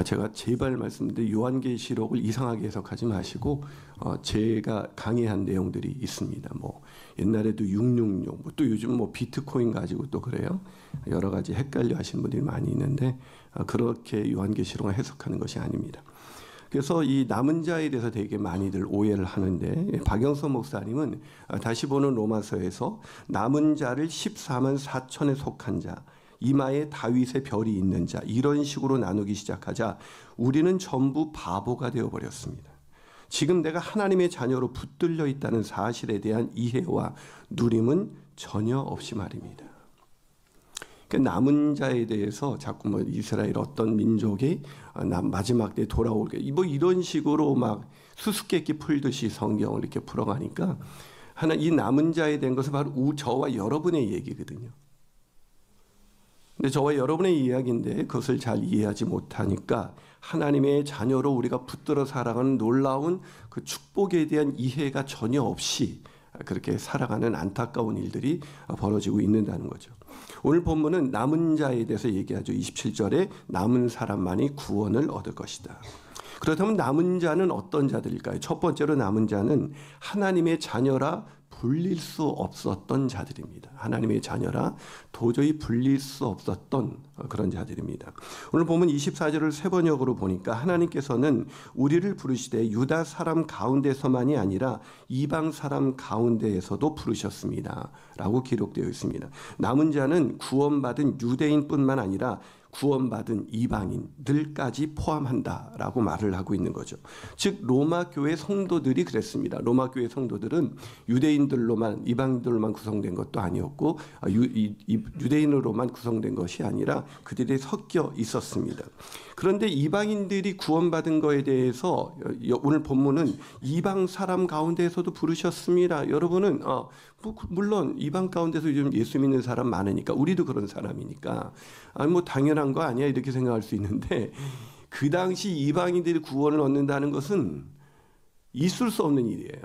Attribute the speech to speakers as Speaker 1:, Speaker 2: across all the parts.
Speaker 1: 제가 제발 말씀드린 요한계시록을 이상하게 해석하지 마시고 제가 강의한 내용들이 있습니다. 뭐 옛날에도 666, 또 요즘 뭐 비트코인 가지고 또 그래요. 여러 가지 헷갈려 하시는 분들이 많이 있는데 그렇게 요한계시록을 해석하는 것이 아닙니다. 그래서 이 남은 자에 대해서 되게 많이들 오해를 하는데 박영선 목사님은 다시 보는 로마서에서 남은 자를 14만 4천에 속한 자, 이마에 다윗의 별이 있는 자, 이런 식으로 나누기 시작하자 우리는 전부 바보가 되어버렸습니다. 지금 내가 하나님의 자녀로 붙들려 있다는 사실에 대한 이해와 누림은 전혀 없이 말입니다. 그러니까 남은 자에 대해서 자꾸 뭐 이스라엘 어떤 민족이 마지막 때 돌아올 게 뭐 이런 식으로 막 수수께끼 풀듯이 성경을 이렇게 풀어가니까 이 남은 자에 대한 것은 바로 저와 여러분의 얘기거든요. 근데 저와 여러분의 이야기인데 그것을 잘 이해하지 못하니까 하나님의 자녀로 우리가 붙들어 살아가는 놀라운 그 축복에 대한 이해가 전혀 없이 그렇게 살아가는 안타까운 일들이 벌어지고 있는다는 거죠. 오늘 본문은 남은 자에 대해서 얘기하죠. 27절에 남은 사람만이 구원을 얻을 것이다. 그렇다면 남은 자는 어떤 자들일까요? 첫 번째로 남은 자는 하나님의 자녀라 불릴 수 없었던 자들입니다. 하나님의 자녀라 도저히 불릴 수 없었던 그런 자들입니다. 오늘 보면 24절을 세 번역으로 보니까 하나님께서는 우리를 부르시되 유다 사람 가운데서만이 아니라 이방 사람 가운데에서도 부르셨습니다. 라고 기록되어 있습니다. 남은 자는 구원받은 유대인뿐만 아니라 구원받은 이방인들까지 포함한다라고 말을 하고 있는 거죠. 즉 로마 교회 성도들이 그랬습니다. 로마 교회 성도들은 유대인들로만 이방인들로만 구성된 것도 아니었고 유대인으로만 구성된 것이 아니라 그들이 섞여 있었습니다. 그런데 이방인들이 구원받은 것에 대해서 오늘 본문은 이방 사람 가운데에서도 부르셨습니다. 여러분은 물론 이방 가운데서 요즘 예수 믿는 사람 많으니까 우리도 그런 사람이니까 뭐 당연한 거 아니야 이렇게 생각할 수 있는데 그 당시 이방인들이 구원을 얻는다는 것은 있을 수 없는 일이에요.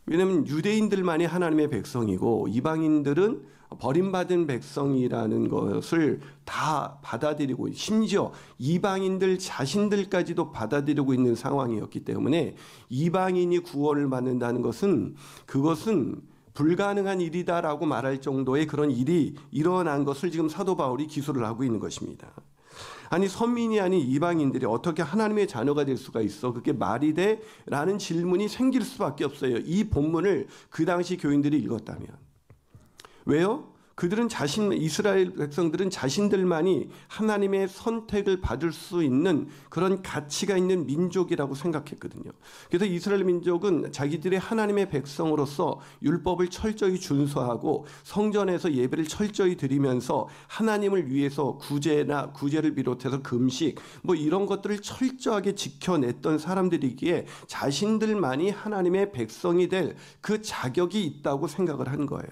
Speaker 1: 왜냐하면 유대인들만이 하나님의 백성이고 이방인들은 버림받은 백성이라는 것을 다 받아들이고 심지어 이방인들 자신들까지도 받아들이고 있는 상황이었기 때문에 이방인이 구원을 받는다는 것은 그것은 불가능한 일이다라고 말할 정도의 그런 일이 일어난 것을 지금 사도 바울이 기술을 하고 있는 것입니다. 아니 선민이 아닌 이방인들이 어떻게 하나님의 자녀가 될 수가 있어? 그게 말이 돼? 라는 질문이 생길 수밖에 없어요. 이 본문을 그 당시 교인들이 읽었다면. 왜요? 그들은 이스라엘 백성들은 자신들만이 하나님의 선택을 받을 수 있는 그런 가치가 있는 민족이라고 생각했거든요. 그래서 이스라엘 민족은 자기들의 하나님의 백성으로서 율법을 철저히 준수하고 성전에서 예배를 철저히 드리면서 하나님을 위해서 구제를 비롯해서 금식 뭐 이런 것들을 철저하게 지켜냈던 사람들이기에 자신들만이 하나님의 백성이 될 그 자격이 있다고 생각을 한 거예요.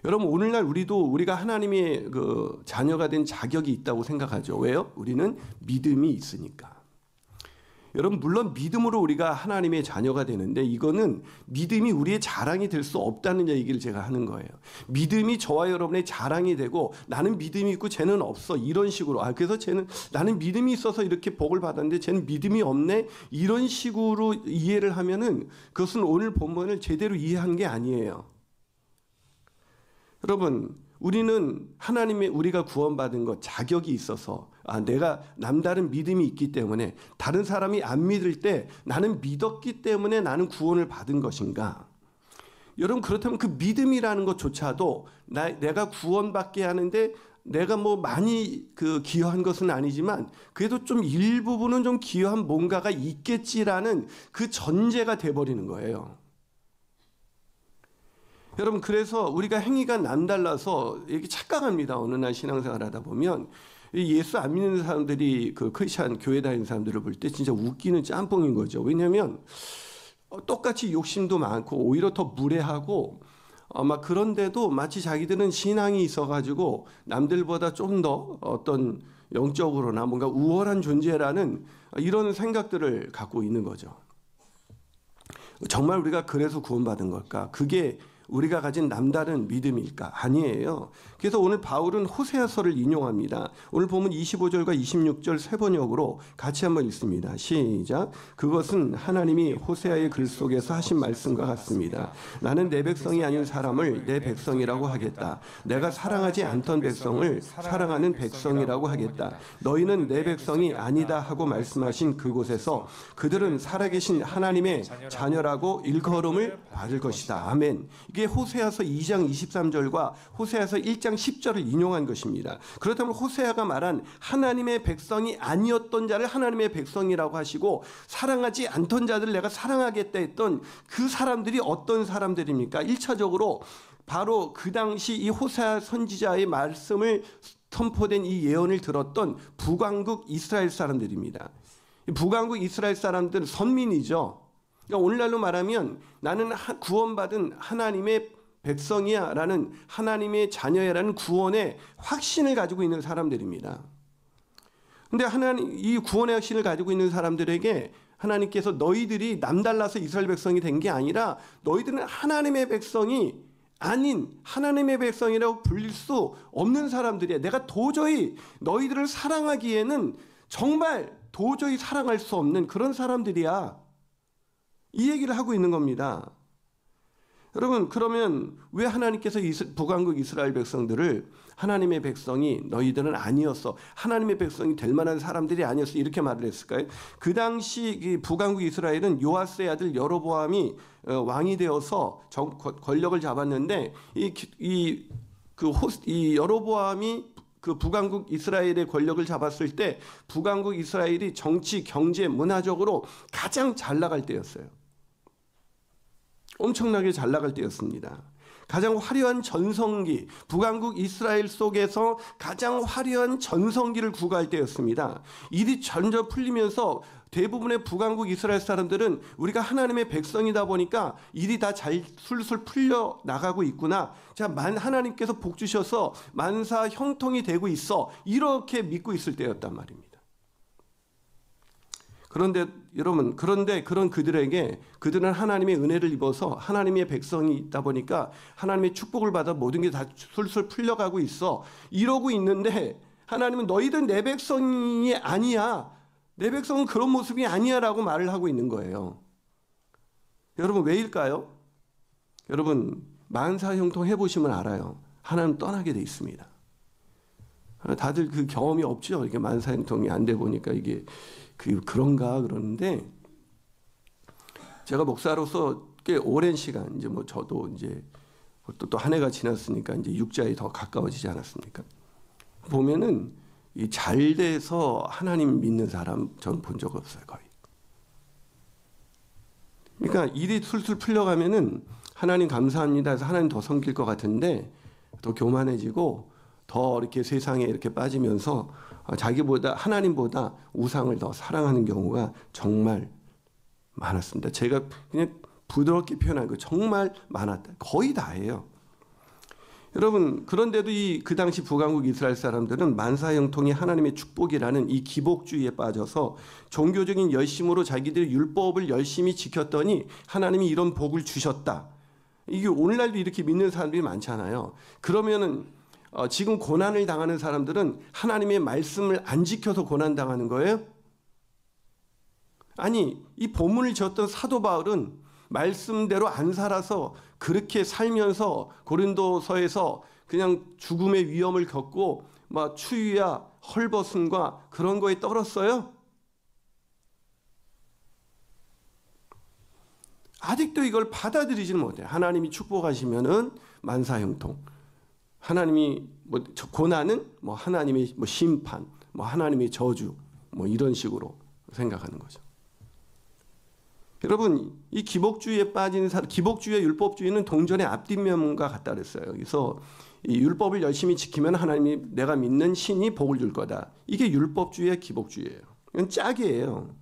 Speaker 1: 여러분 오늘날 우리가 하나님의 그 자녀가 된 자격이 있다고 생각하죠. 왜요? 우리는 믿음이 있으니까. 여러분 물론 믿음으로 우리가 하나님의 자녀가 되는데 이거는 믿음이 우리의 자랑이 될 수 없다는 얘기를 제가 하는 거예요. 믿음이 저와 여러분의 자랑이 되고 나는 믿음이 있고 쟤는 없어 이런 식으로 그래서 나는 믿음이 있어서 이렇게 복을 받았는데 쟤는 믿음이 없네 이런 식으로 이해를 하면은 그것은 오늘 본문을 제대로 이해한 게 아니에요. 여러분 우리는 우리가 구원받은 것 자격이 있어서 내가 남다른 믿음이 있기 때문에 다른 사람이 안 믿을 때 나는 믿었기 때문에 나는 구원을 받은 것인가? 여러분 그렇다면 그 믿음이라는 것조차도 내가 구원받게 하는데 내가 뭐 많이 기여한 것은 아니지만 그래도 좀 일부분은 좀 기여한 뭔가가 있겠지라는 그 전제가 돼버리는 거예요. 여러분 그래서 우리가 행위가 남달라서 이렇게 착각합니다. 어느 날 신앙생활 하다 보면 예수 안 믿는 사람들이 그 크리스찬 교회 다니는 사람들을 볼 때 진짜 웃기는 짬뽕인 거죠. 왜냐하면 똑같이 욕심도 많고 오히려 더 무례하고 막 그런데도 마치 자기들은 신앙이 있어가지고 남들보다 좀 더 어떤 영적으로나 뭔가 우월한 존재라는 이런 생각들을 갖고 있는 거죠. 정말 우리가 그래서 구원받은 걸까? 그게 우리가 가진 남다른 믿음일까? 아니에요. 그래서 오늘 바울은 호세아서를 인용합니다. 오늘 보면 25절과 26절 세 번역으로 같이 한번 읽습니다. 시작. 그것은 하나님이 호세아의 글 속에서 하신 말씀과 같습니다. 나는 내 백성이 아닌 사람을 내 백성이라고 하겠다. 내가 사랑하지 않던 백성을 사랑하는 백성이라고 하겠다. 너희는 내 백성이 아니다 하고 말씀하신 그곳에서 그들은 살아계신 하나님의 자녀라고 일컬음을 받을 것이다. 아멘. 이게 호세아서 2장 23절과 호세아서 1장 10절을 인용한 것입니다. 그렇다면 호세아가 말한 하나님의 백성이 아니었던 자를 하나님의 백성이라고 하시고 사랑하지 않던 자들을 내가 사랑하겠다 했던 그 사람들이 어떤 사람들입니까? 1차적으로 바로 그 당시 이 호세아 선지자의 말씀을 선포된 이 예언을 들었던 북왕국 이스라엘 사람들입니다. 북왕국 이스라엘 사람들은 선민이죠. 그러니까 오늘날로 말하면 나는 구원받은 하나님의 백성이야 라는 하나님의 자녀야 라는 구원의 확신을 가지고 있는 사람들입니다. 근데 하나님, 이 구원의 확신을 가지고 있는 사람들에게 하나님께서 너희들이 남달라서 이스라엘 백성이 된 게 아니라 너희들은 하나님의 백성이 아닌 하나님의 백성이라고 불릴 수 없는 사람들이야. 내가 도저히 너희들을 사랑하기에는 정말 도저히 사랑할 수 없는 그런 사람들이야. 이 얘기를 하고 있는 겁니다. 여러분, 그러면 왜 하나님께서 북왕국 이스라엘 백성들을 하나님의 백성이 너희들은 아니었어, 하나님의 백성이 될 만한 사람들이 아니었어 이렇게 말을 했을까요? 그 당시 북왕국 이스라엘은 요아스의 아들 여로보암이 왕이 되어서 권력을 잡았는데 이 여로보암이 그 북왕국 이스라엘의 권력을 잡았을 때 북왕국 이스라엘이 정치, 경제, 문화적으로 가장 잘 나갈 때였어요. 엄청나게 잘 나갈 때였습니다. 가장 화려한 전성기, 북왕국 이스라엘 속에서 가장 화려한 전성기를 구가할 때였습니다. 일이 전혀 풀리면서 대부분의 북왕국 이스라엘 사람들은 우리가 하나님의 백성이다 보니까 일이 다 잘 술술 풀려 나가고 있구나. 자, 하나님께서 복 주셔서 만사 형통이 되고 있어. 이렇게 믿고 있을 때였단 말입니다. 그런데 여러분, 그런 그들에게 그들은 하나님의 은혜를 입어서 하나님의 백성이 있다 보니까 하나님의 축복을 받아 모든 게 다 술술 풀려가고 있어. 이러고 있는데 하나님은 너희들 내 백성이 아니야. 내 백성은 그런 모습이 아니야 라고 말을 하고 있는 거예요. 여러분, 왜일까요? 여러분, 만사형통 해보시면 알아요. 하나님 떠나게 돼 있습니다. 다들 그 경험이 없죠. 이게 만사형통이 안 돼 보니까 이게 그런가 그러는데, 제가 목사로서 꽤 오랜 시간 이제 뭐 저도 이제 또 한 해가 지났으니까 이제 육자에 더 가까워지지 않았습니까? 보면은 이 잘 돼서 하나님 믿는 사람 저는 본 적 없어요, 거의. 그러니까 일이 술술 풀려가면은 하나님 감사합니다 해서 하나님 더 섬길 것 같은데 더 교만해지고 더 이렇게 세상에 이렇게 빠지면서 자기보다 하나님보다 우상을 더 사랑하는 경우가 정말 많았습니다. 제가 그냥 부드럽게 표현한 거 정말 많았다. 거의 다예요. 여러분, 그런데도 그 당시 북왕국 이스라엘 사람들은 만사형통이 하나님의 축복이라는 이 기복주의에 빠져서 종교적인 열심으로 자기들의 율법을 열심히 지켰더니 하나님이 이런 복을 주셨다. 이게 오늘날도 이렇게 믿는 사람들이 많잖아요. 그러면은 지금 고난을 당하는 사람들은 하나님의 말씀을 안 지켜서 고난당하는 거예요? 아니, 이 본문을 지었던 사도 바울은 말씀대로 안 살아서 그렇게 살면서 고린도서에서 그냥 죽음의 위험을 겪고 막 추위야 헐벗음과 그런 거에 떨었어요? 아직도 이걸 받아들이지는 못해요. 하나님이 축복하시면은 만사형통, 하나님이 뭐 고난은 뭐 하나님의 뭐 심판, 뭐 하나님의 저주, 뭐 이런 식으로 생각하는 거죠. 여러분, 이 기복주의에 빠진 기복주의와 율법주의는 동전의 앞뒷면과 같다 그랬어요. 그래서 이 율법을 열심히 지키면 하나님이 내가 믿는 신이 복을 줄 거다. 이게 율법주의와 기복주의예요. 이건 짝이에요.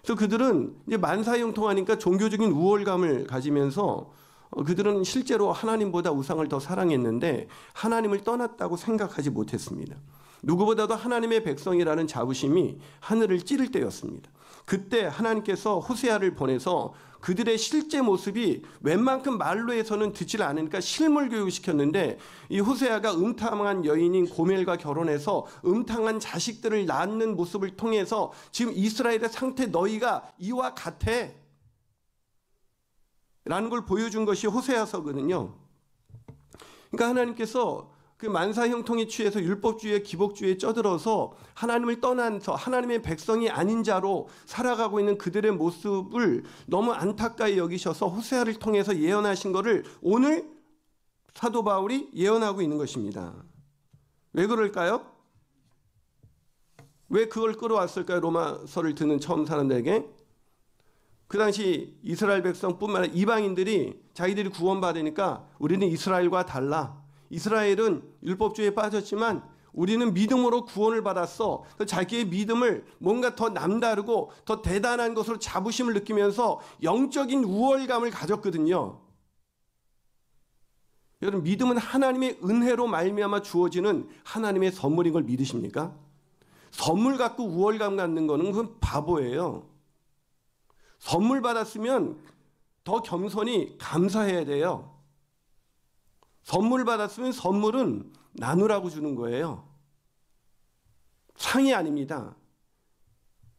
Speaker 1: 그래서 그들은 이제 만사형통하니까 종교적인 우월감을 가지면서 그들은 실제로 하나님보다 우상을 더 사랑했는데 하나님을 떠났다고 생각하지 못했습니다. 누구보다도 하나님의 백성이라는 자부심이 하늘을 찌를 때였습니다. 그때 하나님께서 호세아를 보내서 그들의 실제 모습이 웬만큼 말로 해서는 듣질 않으니까 실물 교육시켰는데, 이 호세아가 음탕한 여인인 고멜과 결혼해서 음탕한 자식들을 낳는 모습을 통해서 지금 이스라엘의 상태 너희가 이와 같아 라는 걸 보여준 것이 호세아서거든요. 그러니까 하나님께서 그 만사 형통에 취해서 율법주의에 기복주의에 쩌들어서 하나님을 떠나서 하나님의 백성이 아닌 자로 살아가고 있는 그들의 모습을 너무 안타까이 여기셔서 호세아를 통해서 예언하신 것을 오늘 사도 바울이 예언하고 있는 것입니다. 왜 그럴까요? 왜 그걸 끌어왔을까요? 로마서를 듣는 처음 사람들에게. 그 당시 이스라엘 백성뿐만 아니라 이방인들이 자기들이 구원받으니까 우리는 이스라엘과 달라. 이스라엘은 율법주의에 빠졌지만 우리는 믿음으로 구원을 받았어. 자기의 믿음을 뭔가 더 남다르고 더 대단한 것으로 자부심을 느끼면서 영적인 우월감을 가졌거든요. 여러분, 믿음은 하나님의 은혜로 말미암아 주어지는 하나님의 선물인 걸 믿으십니까? 선물 갖고 우월감 갖는 거는 그건 바보예요. 선물 받았으면 더 겸손히 감사해야 돼요. 선물 받았으면 선물은 나누라고 주는 거예요. 상이 아닙니다.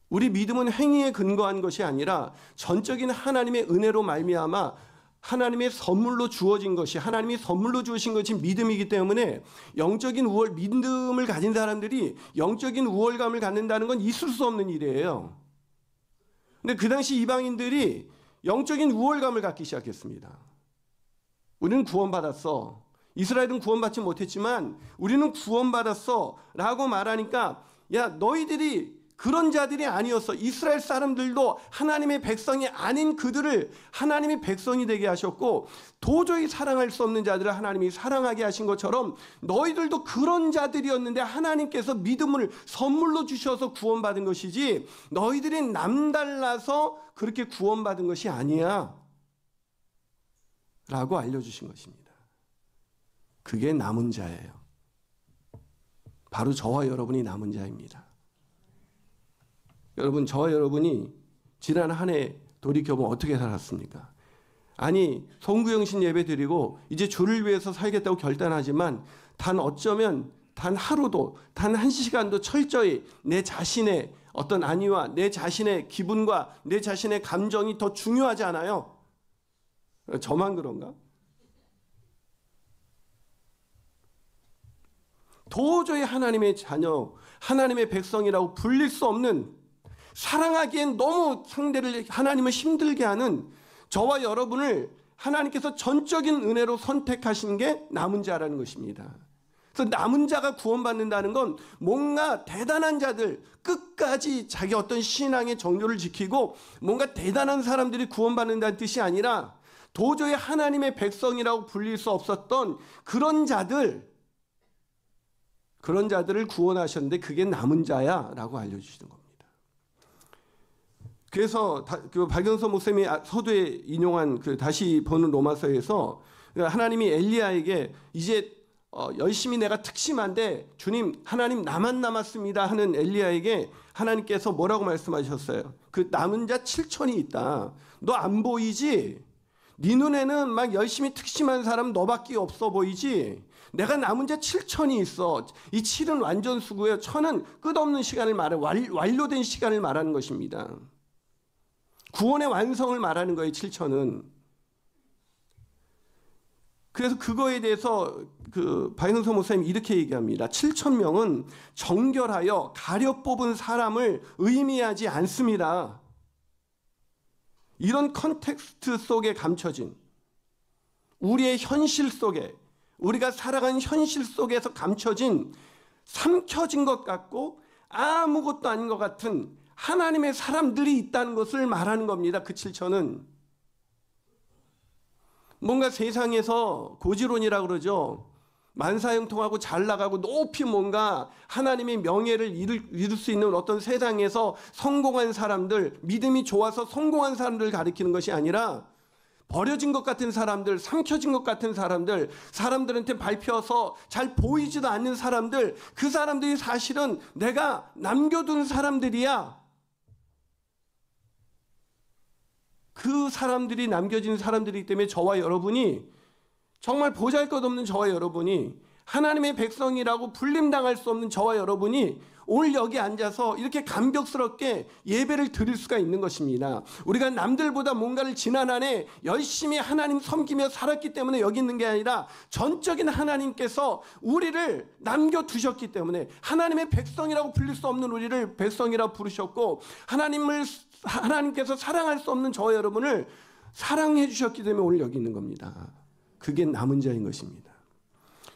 Speaker 1: 우리 믿음은 행위에 근거한 것이 아니라 전적인 하나님의 은혜로 말미암아 하나님의 선물로 주어진 것이, 하나님이 선물로 주신 것이 믿음이기 때문에 영적인 우월, 믿음을 가진 사람들이 영적인 우월감을 갖는다는 건 있을 수 없는 일이에요. 근데 그 당시 이방인들이 영적인 우월감을 갖기 시작했습니다. 우리는 구원받았어. 이스라엘은 구원받지 못했지만 우리는 구원받았어 라고 말하니까, 야, 너희들이 그런 자들이 아니었어. 이스라엘 사람들도 하나님의 백성이 아닌 그들을 하나님의 백성이 되게 하셨고, 도저히 사랑할 수 없는 자들을 하나님이 사랑하게 하신 것처럼 너희들도 그런 자들이었는데 하나님께서 믿음을 선물로 주셔서 구원받은 것이지 너희들이 남달라서 그렇게 구원받은 것이 아니야 라고 알려주신 것입니다. 그게 남은 자예요. 바로 저와 여러분이 남은 자입니다. 여러분, 저와 여러분이 지난 한 해 돌이켜보면 어떻게 살았습니까? 아니, 송구영신 예배 드리고 이제 주를 위해서 살겠다고 결단하지만 어쩌면 단 하루도, 단 한 시간도 철저히 내 자신의 어떤 안위와 내 자신의 기분과 내 자신의 감정이 더 중요하지 않아요? 저만 그런가? 도저히 하나님의 자녀, 하나님의 백성이라고 불릴 수 없는, 사랑하기엔 너무 상대를, 하나님을 힘들게 하는 저와 여러분을 하나님께서 전적인 은혜로 선택하신 게 남은 자라는 것입니다. 그래서 남은 자가 구원받는다는 건 뭔가 대단한 자들, 끝까지 자기 어떤 신앙의 정조를 지키고 뭔가 대단한 사람들이 구원받는다는 뜻이 아니라 도저히 하나님의 백성이라고 불릴 수 없었던 그런 자들을 구원하셨는데 그게 남은 자야 라고 알려주시는 겁니다. 그래서 그 박영선 목사님이 서두에 인용한 그 다시 보는 로마서에서 하나님이 엘리야에게 이제 열심히 내가 특심한데 주님, 하나님 나만 남았습니다 하는 엘리야에게 하나님께서 뭐라고 말씀하셨어요? 그 남은 자 7천이 있다. 너 안 보이지? 네 눈에는 막 열심히 특심한 사람 너밖에 없어 보이지? 내가 남은 자 7천이 있어. 이 7은 완전 수고예요. 1000은 끝없는 시간을 완료된 시간을 말하는 것입니다. 구원의 완성을 말하는 거예요, 7천은. 그래서 그거에 대해서 그 박영선 목사님이 이렇게 얘기합니다. 7,000명은 정결하여 가려 뽑은 사람을 의미하지 않습니다. 이런 컨텍스트 속에 감춰진, 우리의 현실 속에, 우리가 살아가는 현실 속에서 감춰진, 삼켜진 것 같고 아무것도 아닌 것 같은 하나님의 사람들이 있다는 것을 말하는 겁니다. 그 7천은. 뭔가 세상에서 고지론이라고 그러죠. 만사형통하고 잘 나가고 높이 뭔가 하나님의 명예를 이룰 수 있는 어떤 세상에서 성공한 사람들, 믿음이 좋아서 성공한 사람들을 가리키는 것이 아니라 버려진 것 같은 사람들, 삼켜진 것 같은 사람들, 사람들한테 밟혀서 잘 보이지도 않는 사람들, 그 사람들이 사실은 내가 남겨둔 사람들이야. 그 사람들이 남겨진 사람들이기 때문에 저와 여러분이, 정말 보잘것없는 저와 여러분이, 하나님의 백성이라고 불림당할 수 없는 저와 여러분이 오늘 여기 앉아서 이렇게 감격스럽게 예배를 드릴 수가 있는 것입니다. 우리가 남들보다 뭔가를 지난 한 해 열심히 하나님 섬기며 살았기 때문에 여기 있는 게 아니라 전적인 하나님께서 우리를 남겨두셨기 때문에, 하나님의 백성이라고 불릴 수 없는 우리를 백성이라고 부르셨고, 하나님께서 사랑할 수 없는 저와 여러분을 사랑해 주셨기 때문에 오늘 여기 있는 겁니다. 그게 남은 자인 것입니다.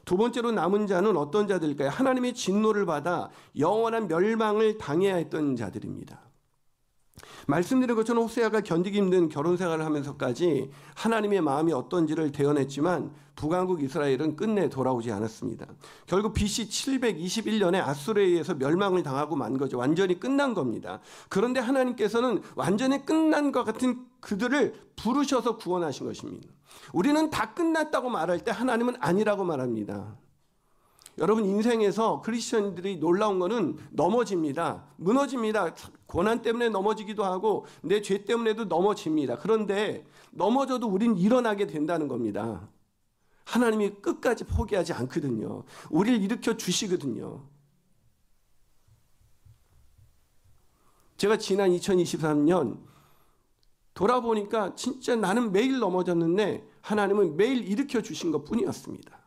Speaker 1: 두 번째로 남은 자는 어떤 자들일까요? 하나님의 진노를 받아 영원한 멸망을 당해야 했던 자들입니다. 말씀드린 것처럼 호세아가 견디기 힘든 결혼 생활을 하면서까지 하나님의 마음이 어떤지를 대언했지만 북왕국 이스라엘은 끝내 돌아오지 않았습니다. 결국 BC 721년에 아수르에 의해서 멸망을 당하고 만 거죠. 완전히 끝난 겁니다. 그런데 하나님께서는 완전히 끝난 것 같은 그들을 부르셔서 구원하신 것입니다. 우리는 다 끝났다고 말할 때 하나님은 아니라고 말합니다. 여러분, 인생에서 크리스천들이 놀라운 거는 넘어집니다. 무너집니다. 고난 때문에 넘어지기도 하고 내 죄 때문에도 넘어집니다. 그런데 넘어져도 우린 일어나게 된다는 겁니다. 하나님이 끝까지 포기하지 않거든요. 우리를 일으켜 주시거든요. 제가 지난 2023년 돌아보니까 진짜 나는 매일 넘어졌는데 하나님은 매일 일으켜 주신 것 뿐이었습니다.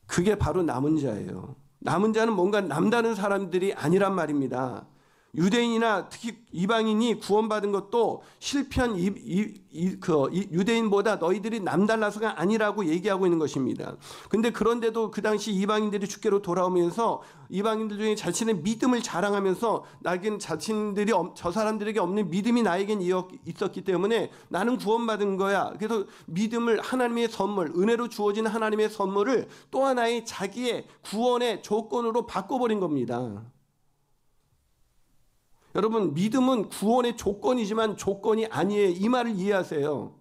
Speaker 1: 그게 바로 남은 자예요. 남은 자는 뭔가 남다른 사람들이 아니란 말입니다. 유대인이나 특히 이방인이 구원받은 것도 실패한 유대인보다 너희들이 남달라서가 아니라고 얘기하고 있는 것입니다. 그런데도 그 당시 이방인들이 주께로 돌아오면서 이방인들 중에 자신의 믿음을 자랑하면서 나에겐 자신들이 저 사람들에게 없는 믿음이 나에겐 있었기 때문에 나는 구원받은 거야. 그래서 믿음을, 하나님의 선물, 은혜로 주어진 하나님의 선물을 또 하나의 자기의 구원의 조건으로 바꿔버린 겁니다. 여러분, 믿음은 구원의 조건이지만 조건이 아니에요. 이 말을 이해하세요.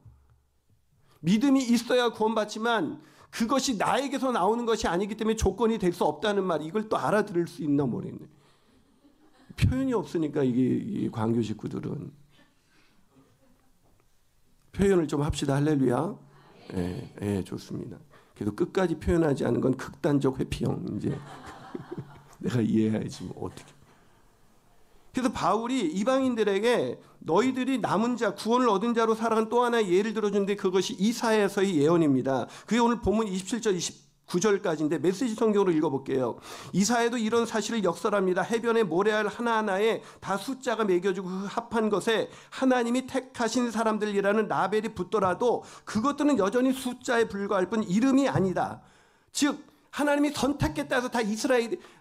Speaker 1: 믿음이 있어야 구원받지만 그것이 나에게서 나오는 것이 아니기 때문에 조건이 될 수 없다는 말, 이걸 또 알아들을 수 있나 모르겠네. 표현이 없으니까 이 광교 식구들은. 표현을 좀 합시다. 할렐루야. 예, 좋습니다. 그래도 끝까지 표현하지 않은 건 극단적 회피형. 이제 내가 이해해야지 뭐 어떻게. 그래서 바울이 이방인들에게 너희들이 남은 자, 구원을 얻은 자로 살아간 또 하나의 예를 들어주는데 그것이 이사야서의 예언입니다. 그게 오늘 본문 27절, 29절까지인데 메시지 성경으로 읽어볼게요. 이사야도 이런 사실을 역설합니다. 해변의 모래알 하나하나에 다 숫자가 매겨지고 그 합한 것에 하나님이 택하신 사람들이라는 라벨이 붙더라도 그것들은 여전히 숫자에 불과할 뿐 이름이 아니다. 즉 하나님이 선택했다 해서 다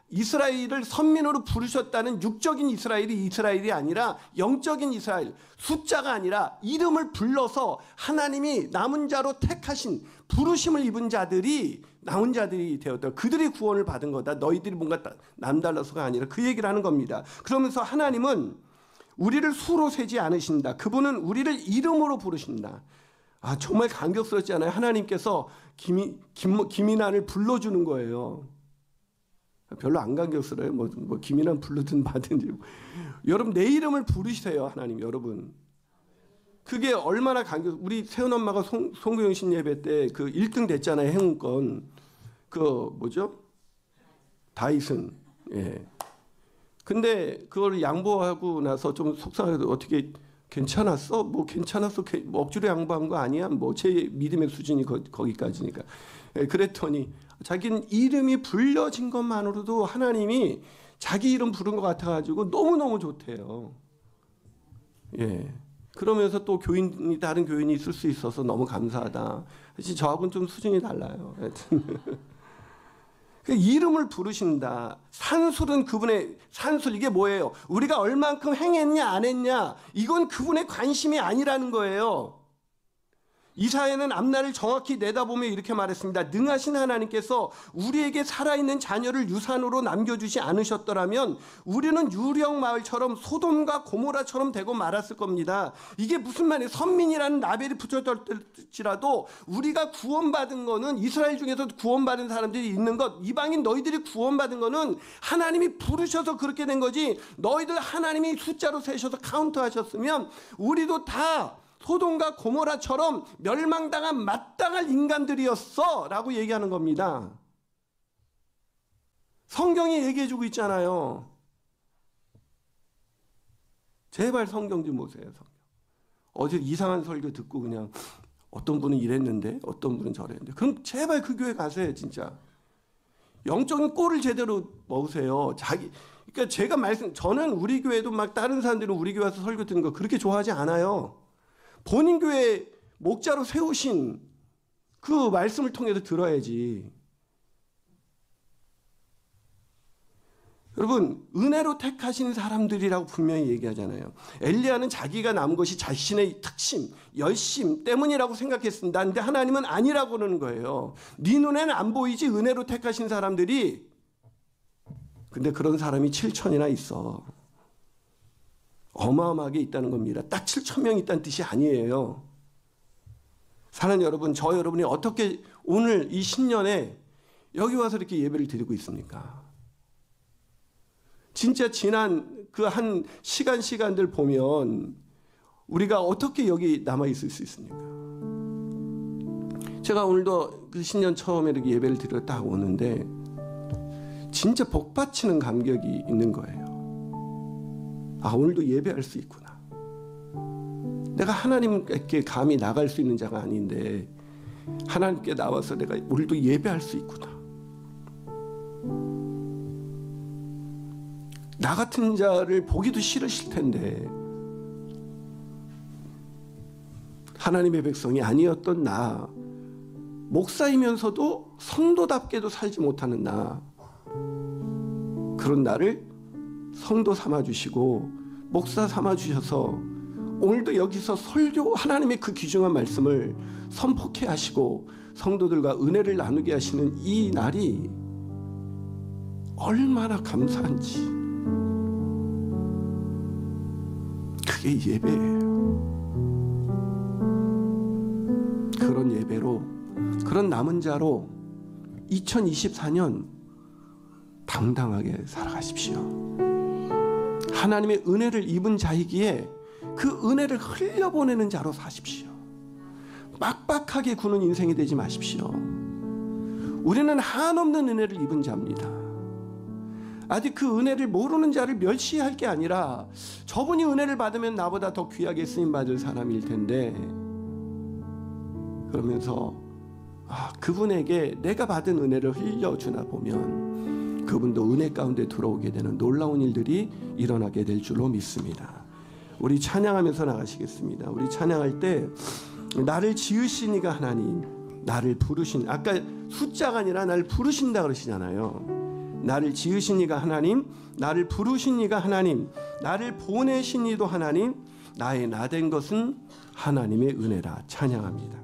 Speaker 1: 이스라엘을 선민으로 부르셨다는 육적인 이스라엘이 아니라 영적인 이스라엘, 숫자가 아니라 이름을 불러서 하나님이 남은 자로 택하신, 부르심을 입은 자들이 남은 자들이 되었다. 그들이 구원을 받은 거다. 너희들이 뭔가 남달라서가 아니라 그 얘기를 하는 겁니다. 그러면서 하나님은 우리를 수로 세지 않으신다. 그분은 우리를 이름으로 부르신다. 아, 정말 감격스럽지 않아요? 하나님께서 김인환을 불러주는 거예요. 별로 안 감격스러워요. 뭐 김인환 부르든 받든지. 여러분, 내 이름을 부르세요, 하나님. 여러분. 그게 얼마나 우리 세훈 엄마가 송구영신 예배 때 그 1등 됐잖아요, 행운권. 뭐죠? 다이슨. 예. 근데 그걸 양보하고 나서 좀 속상해도 어떻게 괜찮았어? 뭐 괜찮았어? 뭐 억지로 양보한 거 아니야? 뭐 제 믿음의 수준이 거기까지니까. 그랬더니 자기는 이름이 불려진 것만으로도 하나님이 자기 이름 부른 것 같아가지고 너무너무 좋대요. 예. 그러면서 또 다른 교인이 있을 수 있어서 너무 감사하다. 사실 저하고는 좀 수준이 달라요. 하여튼. 이름을 부르신다. 산술은 그분의 산술, 이게 뭐예요? 우리가 얼만큼 행했냐 안 했냐, 이건 그분의 관심이 아니라는 거예요. 이사야는 앞날을 정확히 내다보며 이렇게 말했습니다. 능하신 하나님께서 우리에게 살아있는 자녀를 유산으로 남겨주지 않으셨더라면 우리는 유령 마을처럼 소돔과 고모라처럼 되고 말았을 겁니다. 이게 무슨 말이에요? 선민이라는 라벨이 붙였을지라도 우리가 구원받은 거는, 이스라엘 중에서 구원받은 사람들이 있는 것, 이방인 너희들이 구원받은 거는 하나님이 부르셔서 그렇게 된 거지, 너희들 하나님이 숫자로 세셔서 카운트하셨으면 우리도 다 소돔과 고모라처럼 멸망당한 마땅할 인간들이었어 라고 얘기하는 겁니다. 성경이 얘기해주고 있잖아요. 제발 성경 좀 보세요. 성경. 어제 이상한 설교 듣고 그냥 어떤 분은 이랬는데 어떤 분은 저랬는데, 그럼 제발 그 교회 가세요. 진짜 영적인 꼴을 제대로 먹으세요. 그러니까 제가 저는 우리 교회도 막 다른 사람들은 우리 교회 와서 설교 듣는 거 그렇게 좋아하지 않아요. 본인 교회 목자로 세우신 그 말씀을 통해서 들어야지. 여러분, 은혜로 택하신 사람들이라고 분명히 얘기하잖아요. 엘리야는 자기가 남은 것이 자신의 특심, 열심 때문이라고 생각했습니다. 근데 하나님은 아니라고 그러는 거예요. 네 눈에는 안 보이지 은혜로 택하신 사람들이. 근데 그런 사람이 7천이나 있어. 어마어마하게 있다는 겁니다. 딱 7,000명 있다는 뜻이 아니에요. 사랑하는 여러분, 저 여러분이 어떻게 오늘 이 신년에 여기 와서 이렇게 예배를 드리고 있습니까? 진짜 지난 그 한 시간들 보면 우리가 어떻게 여기 남아있을 수 있습니까? 제가 오늘도 그 신년 처음에 이렇게 예배를 드리러 딱 오는데 진짜 복받치는 감격이 있는 거예요. 아, 오늘도 예배할 수 있구나. 내가 하나님께 감히 나갈 수 있는 자가 아닌데 하나님께 나와서 내가 오늘도 예배할 수 있구나. 나 같은 자를 보기도 싫으실 텐데 하나님의 백성이 아니었던 나, 목사이면서도 성도답게도 살지 못하는 나, 그런 나를 성도 삼아주시고 목사 삼아주셔서 오늘도 여기서 설교, 하나님의 그 귀중한 말씀을 선포케 하시고 성도들과 은혜를 나누게 하시는 이 날이 얼마나 감사한지. 그게 예배예요. 그런 예배로, 그런 남은 자로 2024년 당당하게 살아가십시오. 하나님의 은혜를 입은 자이기에 그 은혜를 흘려보내는 자로 사십시오. 빡빡하게 구는 인생이 되지 마십시오. 우리는 한없는 은혜를 입은 자입니다. 아직 그 은혜를 모르는 자를 멸시할 게 아니라 저분이 은혜를 받으면 나보다 더 귀하게 쓰임받을 사람일 텐데, 그러면서 그분에게 내가 받은 은혜를 흘려주나 보면 그분도 은혜 가운데 들어오게 되는 놀라운 일들이 일어나게 될 줄로 믿습니다. 우리 찬양하면서 나가시겠습니다. 우리 찬양할 때 나를 지으신 이가 하나님, 나를 부르신, 아까 숫자가 아니라 나를 부르신다 그러시잖아요. 나를 지으신 이가 하나님, 나를 부르신 이가 하나님, 나를 보내신 이도 하나님, 나의 나 된 것은 하나님의 은혜라 찬양합니다.